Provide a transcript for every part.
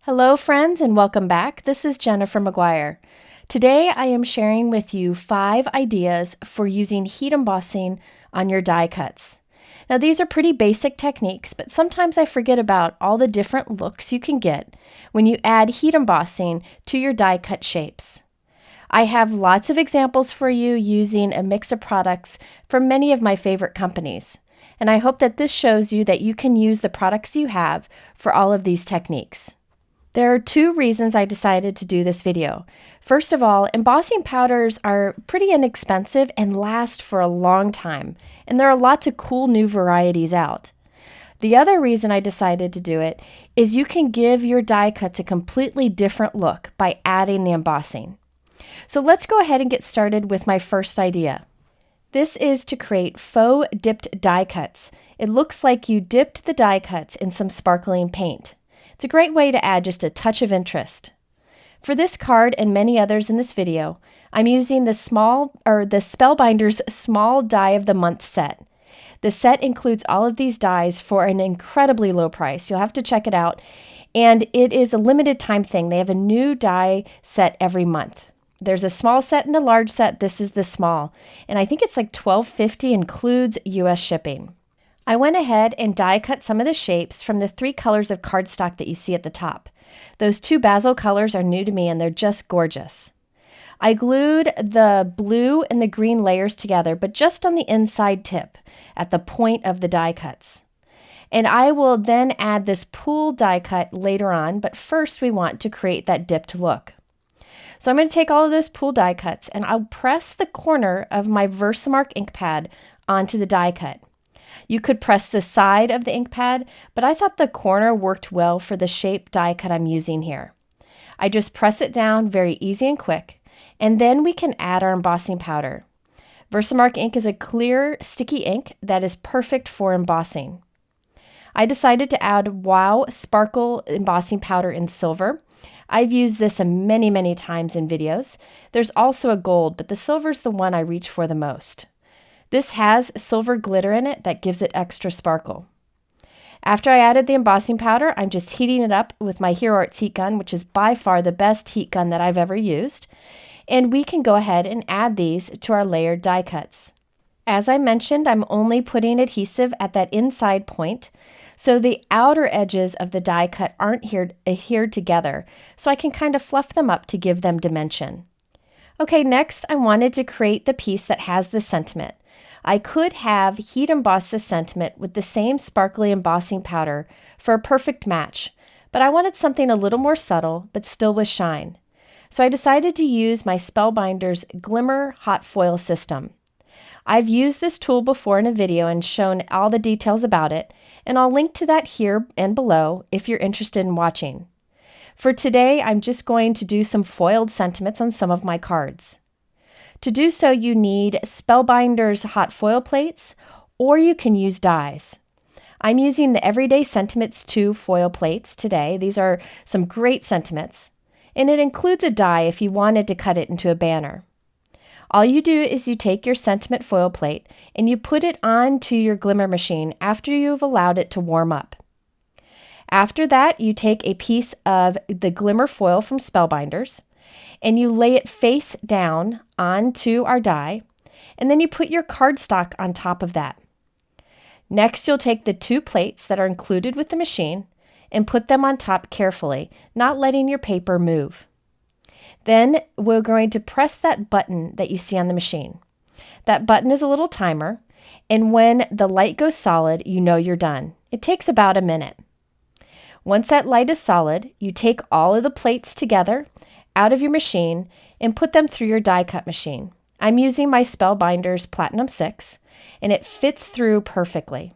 Hello friends and welcome back. This is Jennifer McGuire. Today I am sharing with you 5 ideas for using heat embossing on your die cuts. Now these are pretty basic techniques, but sometimes I forget about all the different looks you can get when you add heat embossing to your die cut shapes. I have lots of examples for you using a mix of products from many of my favorite companies, and I hope that this shows you that you can use the products you have for all of these techniques. There are 2 reasons I decided to do this video. First of all, embossing powders are pretty inexpensive and last for a long time, and there are lots of cool new varieties out. The other reason I decided to do it is you can give your die cuts a completely different look by adding the embossing. So let's go ahead and get started with my first idea. This is to create faux dipped die cuts. It looks like you dipped the die cuts in some sparkling paint. It's a great way to add just a touch of interest. For this card and many others in this video, I'm using the Spellbinders Small Die of the Month set. The set includes all of these dies for an incredibly low price. You'll have to check it out. And it is a limited time thing. They have a new die set every month. There's a small set and a large set. This is the small. And I think it's like $12.50, includes US shipping. I went ahead and die cut some of the shapes from the 3 colors of cardstock that you see at the top. Those 2 Bazzill colors are new to me and they're just gorgeous. I glued the blue and the green layers together, but just on the inside tip at the point of the die cuts. And I will then add this pool die cut later on, but first we want to create that dipped look. So I'm going to take all of those pool die cuts and I'll press the corner of my Versamark ink pad onto the die cut. You could press the side of the ink pad, but I thought the corner worked well for the shape die cut I'm using here. I just press it down, very easy and quick, and then we can add our embossing powder. Versamark ink is a clear, sticky ink that is perfect for embossing. I decided to add Wow Sparkle embossing powder in silver. I've used this many times in videos. There's also a gold, but the silver is the one I reach for the most. This has silver glitter in it that gives it extra sparkle. After I added the embossing powder, I'm just heating it up with my Hero Arts heat gun, which is by far the best heat gun that I've ever used. And we can go ahead and add these to our layered die cuts. As I mentioned, I'm only putting adhesive at that inside point, so the outer edges of the die cut aren't adhered together, so I can kind of fluff them up to give them dimension. Okay, next I wanted to create the piece that has the sentiment. I could have heat embossed the sentiment with the same sparkly embossing powder for a perfect match, but I wanted something a little more subtle, but still with shine. So I decided to use my Spellbinders Glimmer hot foil system. I've used this tool before in a video and shown all the details about it, and I'll link to that here and below if you're interested in watching. For today, I'm just going to do some foiled sentiments on some of my cards. To do so, you need Spellbinders hot foil plates, or you can use dies. I'm using the Everyday Sentiments 2 foil plates today. These are some great sentiments, and it includes a die if you wanted to cut it into a banner. All you do is you take your sentiment foil plate and you put it onto your Glimmer machine after you've allowed it to warm up. After that, you take a piece of the Glimmer foil from Spellbinders and you lay it face down onto our die, and then you put your cardstock on top of that. Next, you'll take the 2 plates that are included with the machine and put them on top carefully, not letting your paper move. Then we're going to press that button that you see on the machine. That button is a little timer, and when the light goes solid, you know you're done. It takes about a minute. Once that light is solid, you take all of the plates together out of your machine and put them through your die cut machine. I'm using my Spellbinders Platinum 6 and it fits through perfectly.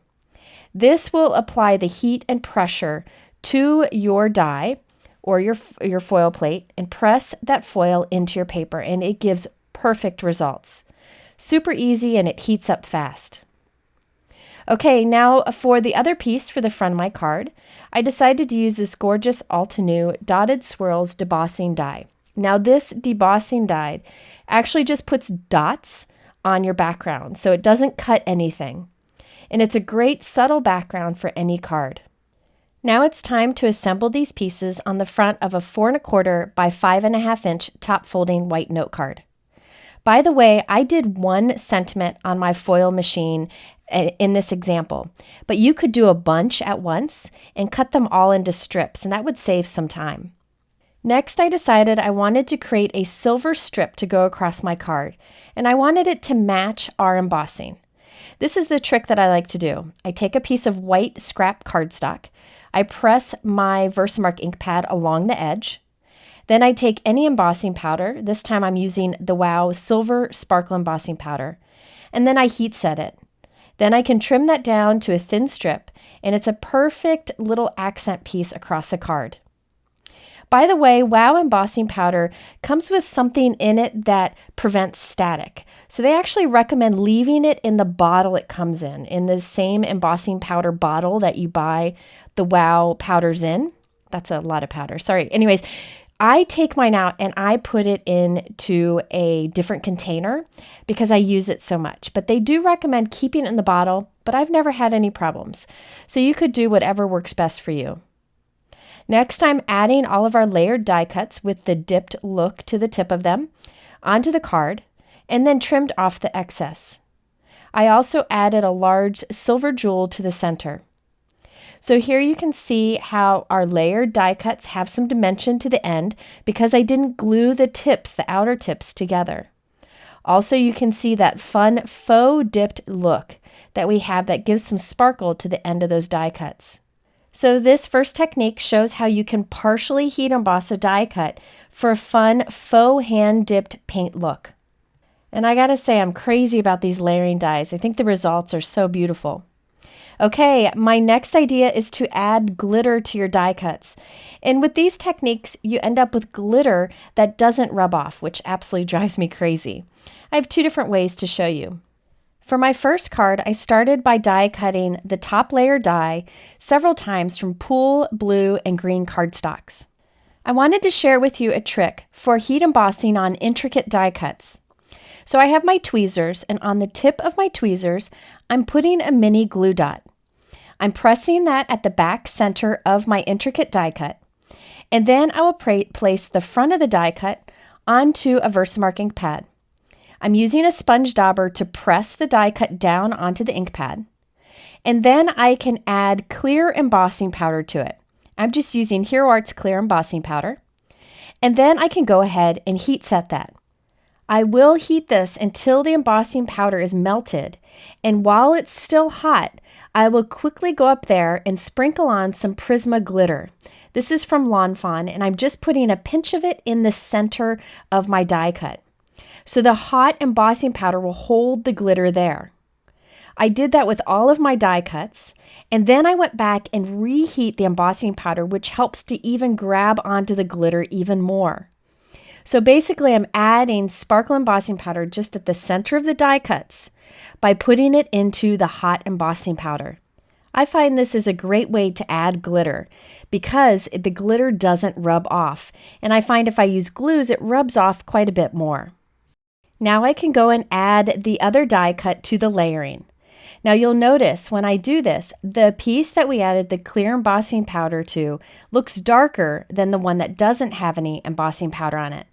This will apply the heat and pressure to your die or your foil plate and press that foil into your paper, and it gives perfect results. Super easy and it heats up fast. Okay, now for the other piece for the front of my card, I decided to use this gorgeous Altenew Dotted Swirls Debossing die. Now this debossing die actually just puts dots on your background, so it doesn't cut anything. And it's a great subtle background for any card. Now it's time to assemble these pieces on the front of a 4¼ by 5½ inch top folding white note card. By the way, I did 1 sentiment on my foil machine in this example, but you could do a bunch at once and cut them all into strips, and that would save some time. Next, I decided I wanted to create a silver strip to go across my card, and I wanted it to match our embossing. This is the trick that I like to do. I take a piece of white scrap cardstock, I press my Versamark ink pad along the edge, then I take any embossing powder, this time I'm using the WOW Silver Sparkle Embossing Powder, and then I heat set it. Then I can trim that down to a thin strip, and it's a perfect little accent piece across a card. By the way, WOW embossing powder comes with something in it that prevents static. So they actually recommend leaving it in the bottle it comes in the same embossing powder bottle that you buy the WOW powders in. That's a lot of powder. Sorry. Anyways, I take mine out and I put it into a different container because I use it so much. But they do recommend keeping it in the bottle, but I've never had any problems. So you could do whatever works best for you. Next, I'm adding all of our layered die cuts with the dipped look to the tip of them onto the card and then trimmed off the excess. I also added a large silver jewel to the center. So here you can see how our layered die cuts have some dimension to the end because I didn't glue the tips, the outer tips, together. Also, you can see that fun faux dipped look that we have that gives some sparkle to the end of those die cuts. So this first technique shows how you can partially heat emboss a die cut for a fun faux hand-dipped paint look. And I gotta say, I'm crazy about these layering dies. I think the results are so beautiful. Okay, my next idea is to add glitter to your die cuts. And with these techniques, you end up with glitter that doesn't rub off, which absolutely drives me crazy. I have 2 different ways to show you. For my first card, I started by die cutting the top layer die several times from pool, blue, and green cardstocks. I wanted to share with you a trick for heat embossing on intricate die cuts. So I have my tweezers, and on the tip of my tweezers, I'm putting a mini glue dot. I'm pressing that at the back center of my intricate die cut, and then I will place the front of the die cut onto a Versamark ink pad. I'm using a sponge dauber to press the die cut down onto the ink pad, and then I can add clear embossing powder to it. I'm just using Hero Arts clear embossing powder, and then I can go ahead and heat set that. I will heat this until the embossing powder is melted, and while it's still hot, I will quickly go up there and sprinkle on some Prisma glitter. This is from Lawn Fawn, and I'm just putting a pinch of it in the center of my die cut. So the hot embossing powder will hold the glitter there. I did that with all of my die cuts, and then I went back and reheat the embossing powder, which helps to even grab onto the glitter even more. So basically, I'm adding sparkle embossing powder just at the center of the die cuts by putting it into the hot embossing powder. I find this is a great way to add glitter because the glitter doesn't rub off, and I find if I use glues, it rubs off quite a bit more. Now I can go and add the other die cut to the layering. Now you'll notice when I do this, the piece that we added the clear embossing powder to looks darker than the one that doesn't have any embossing powder on it.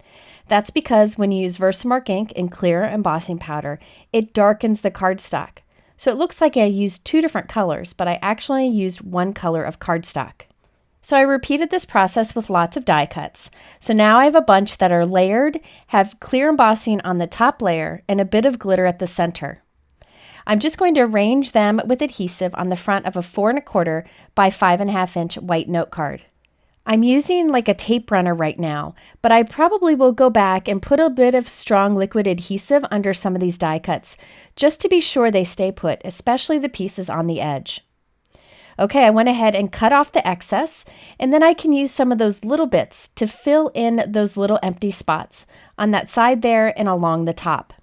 That's because when you use Versamark ink and clear embossing powder, it darkens the cardstock. So it looks like I used 2 different colors, but I actually used 1 color of cardstock. So I repeated this process with lots of die cuts. So now I have a bunch that are layered, have clear embossing on the top layer, and a bit of glitter at the center. I'm just going to arrange them with adhesive on the front of a 4¼ by 5½ inch white note card. I'm using like a tape runner right now, but I probably will go back and put a bit of strong liquid adhesive under some of these die cuts, just to be sure they stay put, especially the pieces on the edge. Okay, I went ahead and cut off the excess, and then I can use some of those little bits to fill in those little empty spots on that side there and along the top.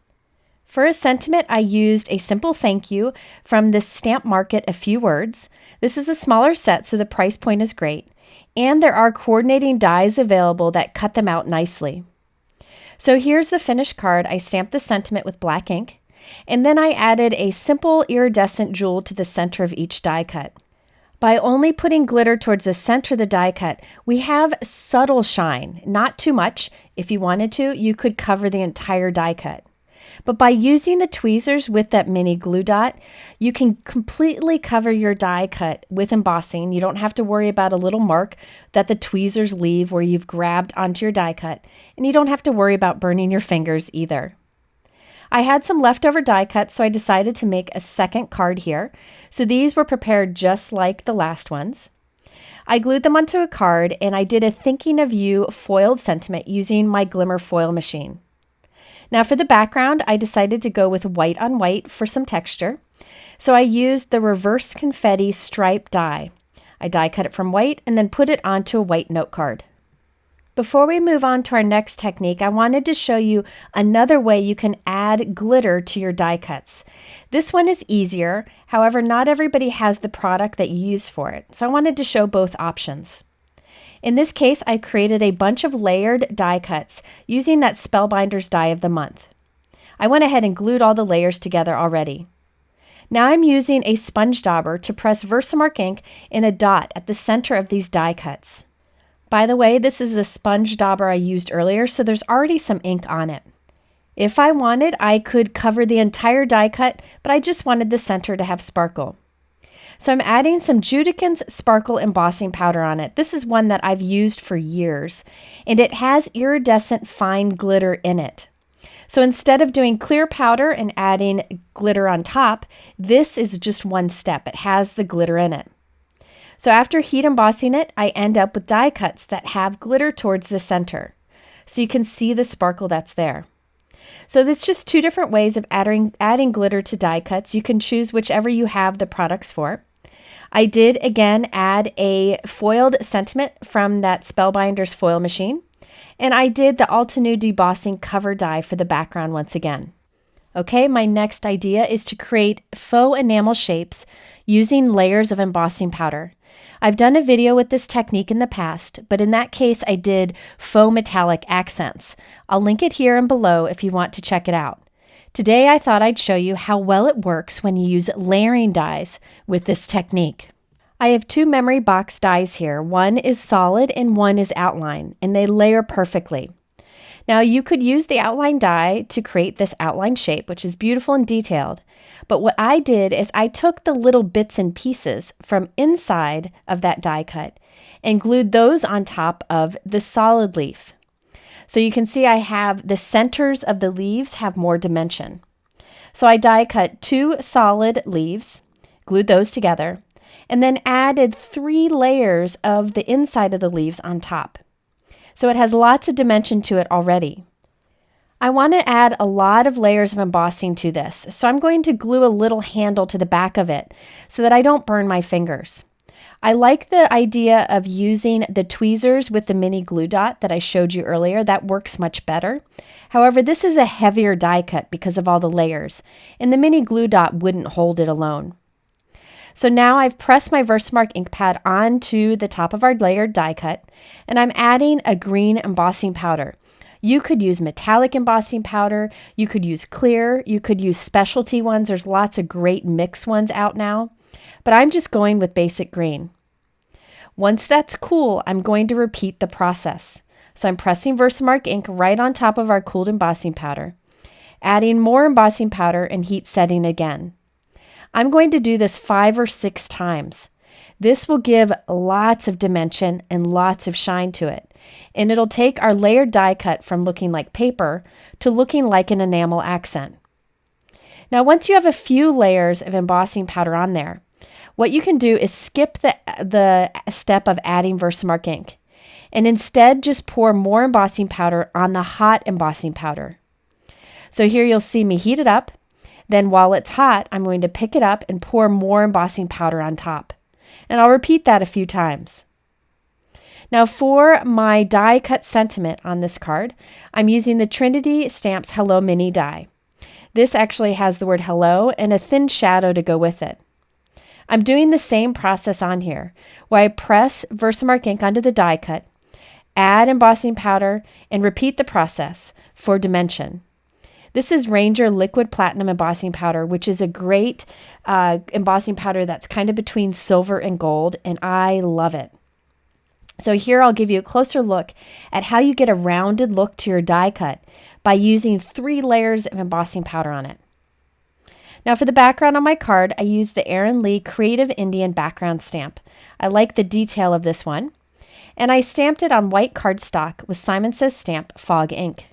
For a sentiment, I used a simple thank you from this Stamp Market A Few Words. This is a smaller set, so the price point is great. And there are coordinating dies available that cut them out nicely. So here's the finished card. I stamped the sentiment with black ink, and then I added a simple iridescent jewel to the center of each die cut. By only putting glitter towards the center of the die cut, we have subtle shine, not too much. If you wanted to, you could cover the entire die cut. But by using the tweezers with that mini glue dot, you can completely cover your die cut with embossing. You don't have to worry about a little mark that the tweezers leave where you've grabbed onto your die cut, and you don't have to worry about burning your fingers either. I had some leftover die cuts, so I decided to make a second card here. So these were prepared just like the last ones. I glued them onto a card, and I did a thinking of you foiled sentiment using my Glimmer foil machine. Now for the background, I decided to go with white on white for some texture. So I used the reverse confetti stripe die. I die cut it from white and then put it onto a white note card. Before we move on to our next technique, I wanted to show you another way you can add glitter to your die cuts. This one is easier, however, not everybody has the product that you use for it, so I wanted to show both options. In this case, I created a bunch of layered die cuts using that Spellbinders die of the month. I went ahead and glued all the layers together already. Now I'm using a sponge dauber to press Versamark ink in a dot at the center of these die cuts. By the way, this is the sponge dauber I used earlier, so there's already some ink on it. If I wanted, I could cover the entire die cut, but I just wanted the center to have sparkle. So I'm adding some Judikins sparkle embossing powder on it. This is one that I've used for years, and it has iridescent fine glitter in it. So instead of doing clear powder and adding glitter on top, this is just one step. It has the glitter in it. So after heat embossing it, I end up with die cuts that have glitter towards the center. So you can see the sparkle that's there. So that's just two different ways of adding glitter to die cuts. You can choose whichever you have the products for. I did again add a foiled sentiment from that Spellbinders foil machine. And I did the Altenew Debossing cover die for the background once again. Okay, my next idea is to create faux enamel shapes using layers of embossing powder. I've done a video with this technique in the past, but in that case I did faux metallic accents. I'll link it here and below if you want to check it out. Today I thought I'd show you how well it works when you use layering dies with this technique. I have two memory box dies here. One is solid and one is outline, and they layer perfectly. Now you could use the outline die to create this outline shape, which is beautiful and detailed. But what I did is I took the little bits and pieces from inside of that die cut and glued those on top of the solid leaf. So you can see I have the centers of the leaves have more dimension. So I die cut two solid leaves, glued those together, and then added 3 layers of the inside of the leaves on top. So it has lots of dimension to it already. I want to add a lot of layers of embossing to this, so I'm going to glue a little handle to the back of it so that I don't burn my fingers. I like the idea of using the tweezers with the mini glue dot that I showed you earlier. That works much better. However, this is a heavier die cut because of all the layers, and the mini glue dot wouldn't hold it alone. So now I've pressed my Versamark ink pad onto the top of our layered die cut, and I'm adding a green embossing powder. You could use metallic embossing powder, you could use clear, you could use specialty ones. There's lots of great mix ones out now, but I'm just going with basic green. Once that's cool, I'm going to repeat the process. So I'm pressing Versamark ink right on top of our cooled embossing powder, adding more embossing powder and heat setting again. I'm going to do this 5 or 6 times. This will give lots of dimension and lots of shine to it. And it'll take our layered die cut from looking like paper to looking like an enamel accent. Now, once you have a few layers of embossing powder on there, what you can do is skip the step of adding Versamark ink and instead just pour more embossing powder on the hot embossing powder. So here you'll see me heat it up. Then while it's hot, I'm going to pick it up and pour more embossing powder on top. And I'll repeat that a few times. Now for my die cut sentiment on this card, I'm using the Trinity Stamps Hello Mini die. This actually has the word hello and a thin shadow to go with it. I'm doing the same process on here, where I press Versamark ink onto the die cut, add embossing powder, and repeat the process for dimension. This is Ranger Liquid Platinum Embossing Powder, which is a great embossing powder that's kind of between silver and gold, and I love it. So here I'll give you a closer look at how you get a rounded look to your die cut by using 3 layers of embossing powder on it. Now for the background on my card, I used the Erin Lee Creative Indian background stamp. I like the detail of this one. And I stamped it on white cardstock with Simon Says Stamp Fog ink.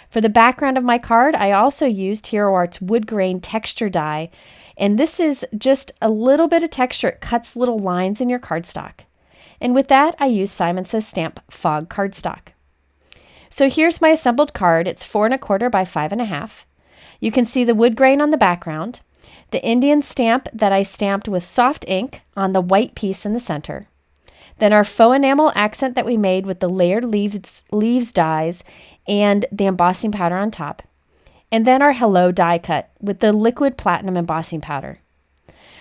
For the background of my card, I also used Hero Art's Woodgrain texture die, and this is just a little bit of texture. It cuts little lines in your cardstock. And with that, I used Simon Says Stamp Fog cardstock. So here's my assembled card. It's 4 1/4 by 5 1/2. You can see the wood grain on the background, the Indian stamp that I stamped with soft ink on the white piece in the center, then our faux enamel accent that we made with the layered leaves dies and the embossing powder on top, and then our hello die cut with the liquid platinum embossing powder.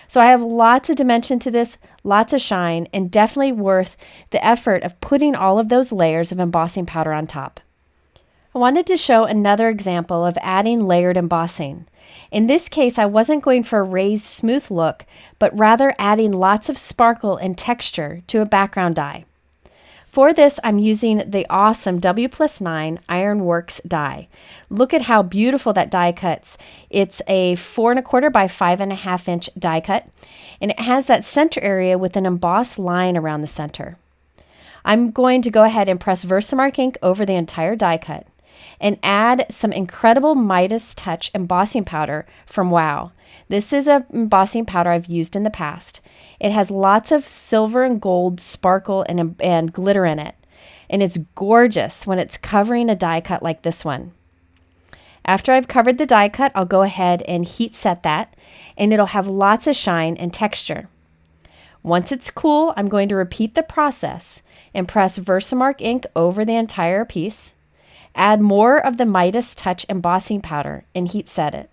So I have lots of dimension to this, lots of shine, and definitely worth the effort of putting all of those layers of embossing powder on top. I wanted to show another example of adding layered embossing. In this case, I wasn't going for a raised smooth look, but rather adding lots of sparkle and texture to a background die. For this, I'm using the awesome WPlus9 Ironworks Die. Look at how beautiful that die cuts. It's a 4 1/4 by 5 1/2 inch die cut, and it has that center area with an embossed line around the center. I'm going to go ahead and press Versamark ink over the entire die cut and add some incredible Midas Touch embossing powder from WOW. This is an embossing powder I've used in the past. It has lots of silver and gold sparkle and glitter in it, and it's gorgeous when it's covering a die cut like this one. After I've covered the die cut, I'll go ahead and heat set that, and it'll have lots of shine and texture. Once it's cool, I'm going to repeat the process and press Versamark ink over the entire piece. Add more of the Midas Touch embossing powder and heat set it.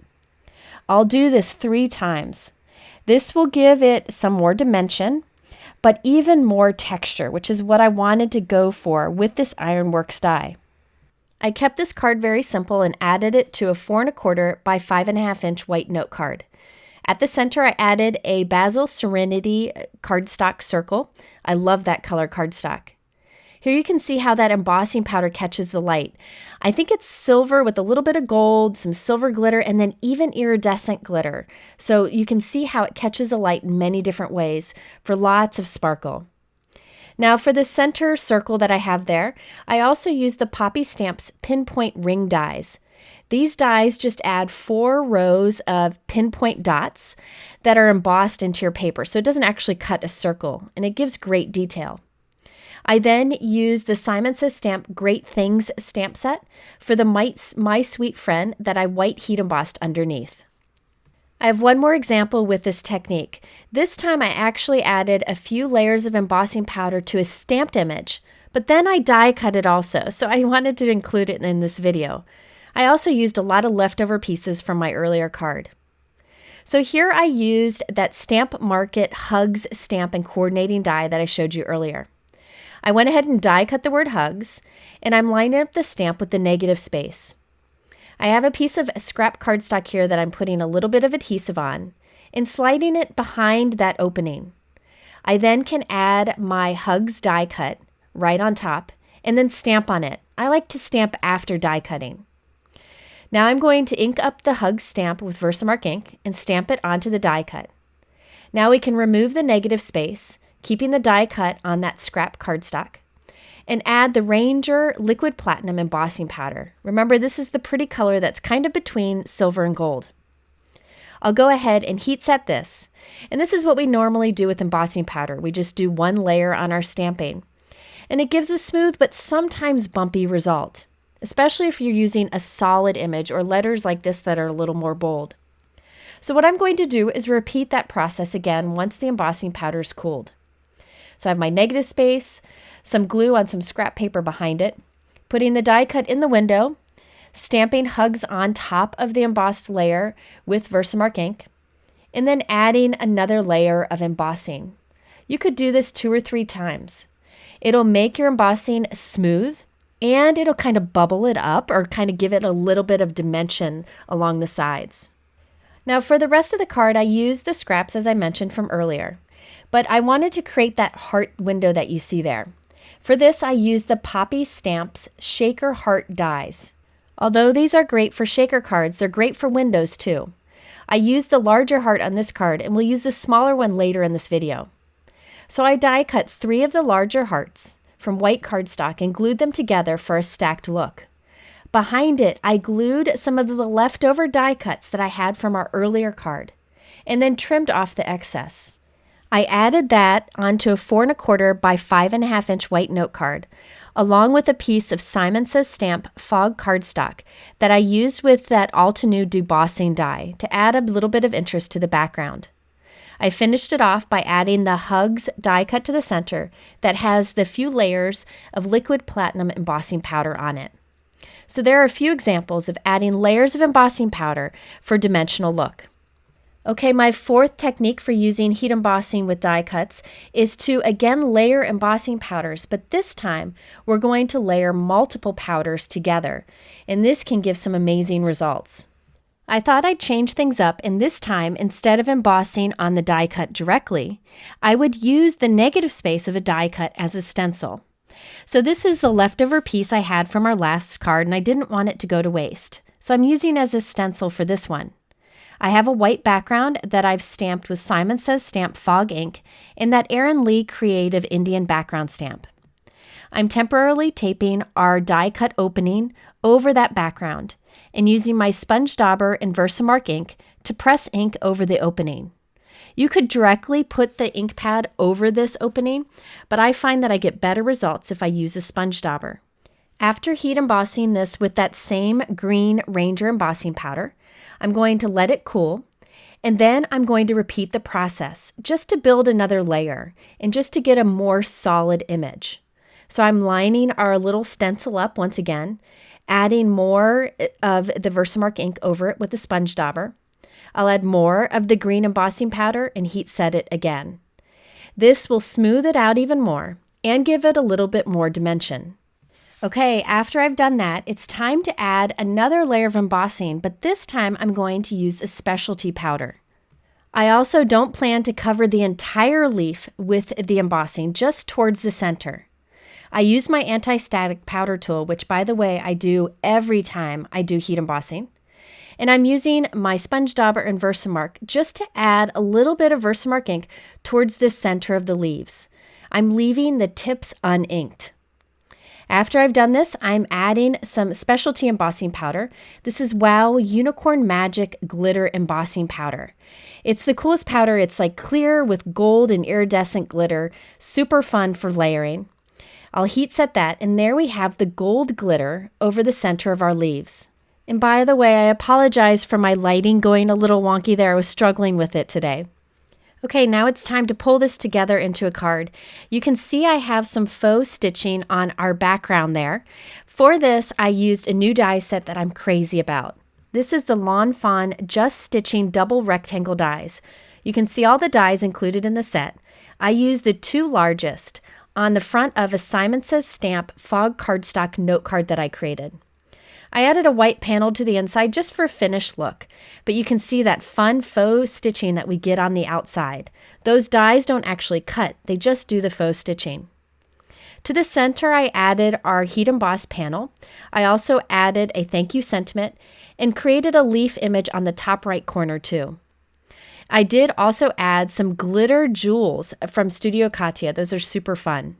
I'll do this 3 times. This will give it some more dimension, but even more texture, which is what I wanted to go for with this Ironworks die. I kept this card very simple and added it to a 4 1/4 by 5 1/2 inch white note card. At the center, I added a Bazzill Serenity cardstock circle. I love that color cardstock. Here you can see how that embossing powder catches the light. I think it's silver with a little bit of gold, some silver glitter, and then even iridescent glitter. So you can see how it catches the light in many different ways for lots of sparkle. Now for the center circle that I have there, I also used the Poppy Stamps Pinpoint ring dies. These dies just add 4 rows of pinpoint dots that are embossed into your paper, so it doesn't actually cut a circle, and it gives great detail. I then use the Simon Says Stamp Great Things stamp set for the My Sweet Friend that I white heat embossed underneath. I have one more example with this technique. This time I actually added a few layers of embossing powder to a stamped image, but then I die cut it also, so I wanted to include it in this video. I also used a lot of leftover pieces from my earlier card. So here I used that Stamp Market Hugs stamp and coordinating die that I showed you earlier. I went ahead and die cut the word hugs, and I'm lining up the stamp with the negative space. I have a piece of scrap cardstock here that I'm putting a little bit of adhesive on and sliding it behind that opening. I then can add my hugs die cut right on top and then stamp on it. I like to stamp after die cutting. Now I'm going to ink up the hugs stamp with Versamark ink and stamp it onto the die cut. Now we can remove the negative space, keeping the die cut on that scrap cardstock, and add the Ranger Liquid Platinum embossing powder. Remember, this is the pretty color that's kind of between silver and gold. I'll go ahead and heat set this, and this is what we normally do with embossing powder. We just do 1 layer on our stamping, and it gives a smooth but sometimes bumpy result, especially if you're using a solid image or letters like this that are a little more bold. So what I'm going to do is repeat that process again once the embossing powder is cooled. So I have my negative space, some glue on some scrap paper behind it, putting the die cut in the window, stamping hugs on top of the embossed layer with Versamark ink, and then adding another layer of embossing. You could do this 2 or 3 times. It'll make your embossing smooth and it'll kind of bubble it up or kind of give it a little bit of dimension along the sides. Now for the rest of the card, I used the scraps as I mentioned from earlier, but I wanted to create that heart window that you see there. For this, I used the Poppy Stamps Shaker Heart dies. Although these are great for shaker cards, they're great for windows too. I used the larger heart on this card and we'll use the smaller one later in this video. So I die cut 3 of the larger hearts from white cardstock and glued them together for a stacked look. Behind it, I glued some of the leftover die cuts that I had from our earlier card and then trimmed off the excess. I added that onto a 4 1/4 by 5 1/2 inch white note card, along with a piece of Simon Says Stamp Fog cardstock that I used with that Altenew Debossing die to add a little bit of interest to the background. I finished it off by adding the Hugs die cut to the center that has the few layers of liquid platinum embossing powder on it. So there are a few examples of adding layers of embossing powder for dimensional look. Okay, my 4th technique for using heat embossing with die cuts is to again layer embossing powders, but this time we're going to layer multiple powders together, and this can give some amazing results. I thought I'd change things up, and this time, instead of embossing on the die cut directly, I would use the negative space of a die cut as a stencil. So this is the leftover piece I had from our last card, and I didn't want it to go to waste. So I'm using it as a stencil for this one. I have a white background that I've stamped with Simon Says Stamp Fog ink and that Erin Lee Creative Indian background stamp. I'm temporarily taping our die cut opening over that background and using my sponge dauber and Versamark ink to press ink over the opening. You could directly put the ink pad over this opening, but I find that I get better results if I use a sponge dauber. After heat embossing this with that same green Ranger embossing powder, I'm going to let it cool, and then I'm going to repeat the process just to build another layer and just to get a more solid image. So I'm lining our little stencil up once again, adding more of the Versamark ink over it with the sponge dauber. I'll add more of the green embossing powder and heat set it again. This will smooth it out even more and give it a little bit more dimension. Okay, after I've done that, it's time to add another layer of embossing, but this time I'm going to use a specialty powder. I also don't plan to cover the entire leaf with the embossing, just towards the center. I use my anti-static powder tool, which by the way, I do every time I do heat embossing. And I'm using my sponge dauber and Versamark just to add a little bit of Versamark ink towards the center of the leaves. I'm leaving the tips uninked. After I've done this, I'm adding some specialty embossing powder. This is Wow Unicorn Magic Glitter Embossing Powder. It's the coolest powder. It's like clear with gold and iridescent glitter. Super fun for layering. I'll heat set that, and there we have the gold glitter over the center of our leaves. And by the way, I apologize for my lighting going a little wonky there. I was struggling with it today. Okay, now it's time to pull this together into a card. You can see I have some faux stitching on our background there. For this, I used a new die set that I'm crazy about. This is the Lawn Fawn Just Stitching Double Rectangle dies. You can see all the dies included in the set. I used the 2 largest on the front of a Simon Says Stamp Fog cardstock note card that I created. I added a white panel to the inside just for a finished look, but you can see that fun faux stitching that we get on the outside. Those dies don't actually cut, they just do the faux stitching. To the center, I added our heat embossed panel. I also added a thank you sentiment and created a leaf image on the top right corner too. I did also add some glitter jewels from Studio Katia. Those are super fun.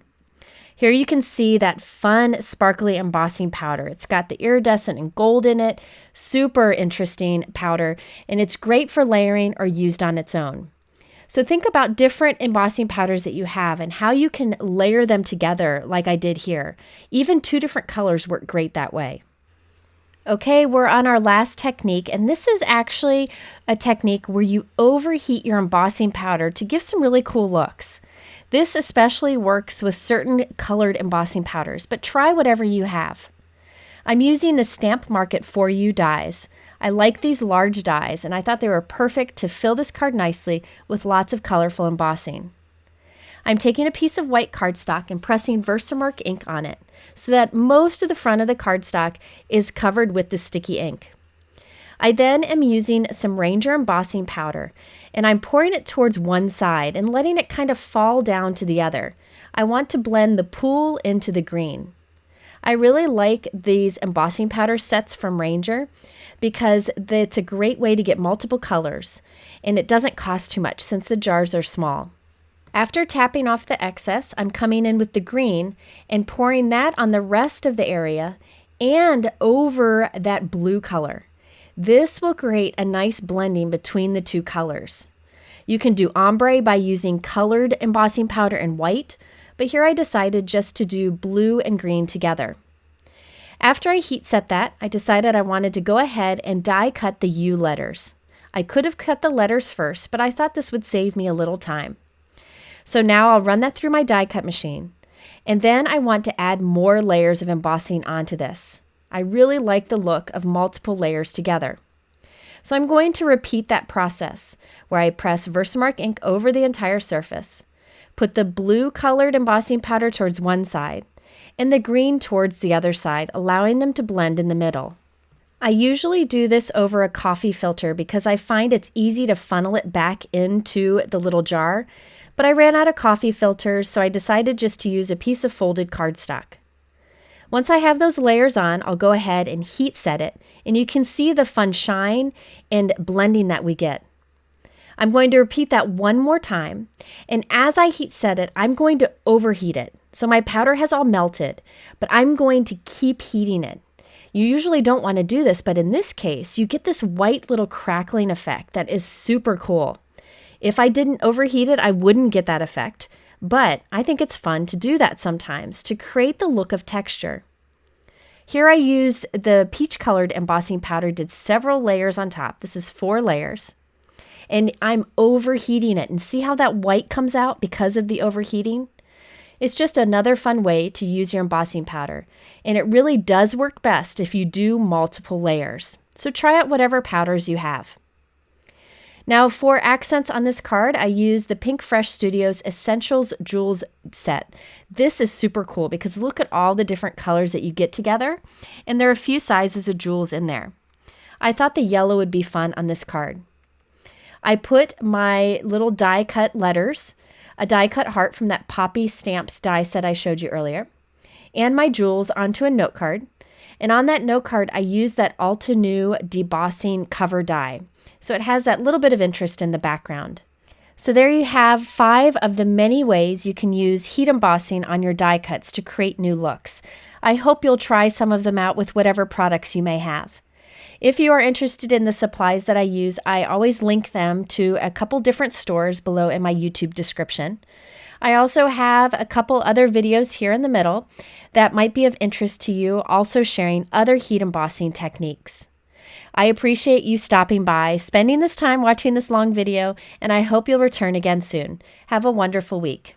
Here you can see that fun, sparkly embossing powder. It's got the iridescent and gold in it. Super interesting powder, and it's great for layering or used on its own. So think about different embossing powders that you have and how you can layer them together like I did here. Even 2 different colors work great that way. Okay, we're on our last technique, and this is actually a technique where you overheat your embossing powder to give some really cool looks. This especially works with certain colored embossing powders, but try whatever you have. I'm using the Stamp Market For You dies. I like these large dies, and I thought they were perfect to fill this card nicely with lots of colorful embossing. I'm taking a piece of white cardstock and pressing Versamark ink on it so that most of the front of the cardstock is covered with the sticky ink. I then am using some Ranger embossing powder, and I'm pouring it towards one side and letting it kind of fall down to the other. I want to blend the pool into the green. I really like these embossing powder sets from Ranger because it's a great way to get multiple colors, and it doesn't cost too much since the jars are small. After tapping off the excess, I'm coming in with the green and pouring that on the rest of the area and over that blue color. This will create a nice blending between the two colors. You can do ombre by using colored embossing powder and white, but here I decided just to do blue and green together. After I heat set that, I decided I wanted to go ahead and die cut the U letters. I could have cut the letters first, but I thought this would save me a little time. So now I'll run that through my die cut machine. And then I want to add more layers of embossing onto this. I really like the look of multiple layers together. So I'm going to repeat that process where I press Versamark ink over the entire surface, put the blue colored embossing powder towards one side, and the green towards the other side, allowing them to blend in the middle. I usually do this over a coffee filter because I find it's easy to funnel it back into the little jar, but I ran out of coffee filters, so I decided just to use a piece of folded cardstock. Once I have those layers on, I'll go ahead and heat set it, and you can see the fun shine and blending that we get. I'm going to repeat that one more time, and as I heat set it, I'm going to overheat it. So my powder has all melted, but I'm going to keep heating it. You usually don't want to do this, but in this case, you get this white little crackling effect that is super cool. If I didn't overheat it, I wouldn't get that effect, but I think it's fun to do that sometimes to create the look of texture. Here I used the peach-colored embossing powder, did several layers on top. This is 4 layers. And I'm overheating it. And see how that white comes out because of the overheating? It's just another fun way to use your embossing powder. And it really does work best if you do multiple layers. So try out whatever powders you have. Now for accents on this card, I use the Pinkfresh Studios Essentials Jewels set. This is super cool because look at all the different colors that you get together, and there are a few sizes of jewels in there. I thought the yellow would be fun on this card. I put my little die cut letters, a die cut heart from that Poppy Stamps die set I showed you earlier, and my jewels onto a note card. And on that note card, I used that Altenew Debossing cover die. So it has that little bit of interest in the background. So there you have 5 of the many ways you can use heat embossing on your die cuts to create new looks. I hope you'll try some of them out with whatever products you may have. If you are interested in the supplies that I use, I always link them to a couple different stores below in my YouTube description. I also have a couple other videos here in the middle that might be of interest to you, also sharing other heat embossing techniques. I appreciate you stopping by, spending this time watching this long video, and I hope you'll return again soon. Have a wonderful week.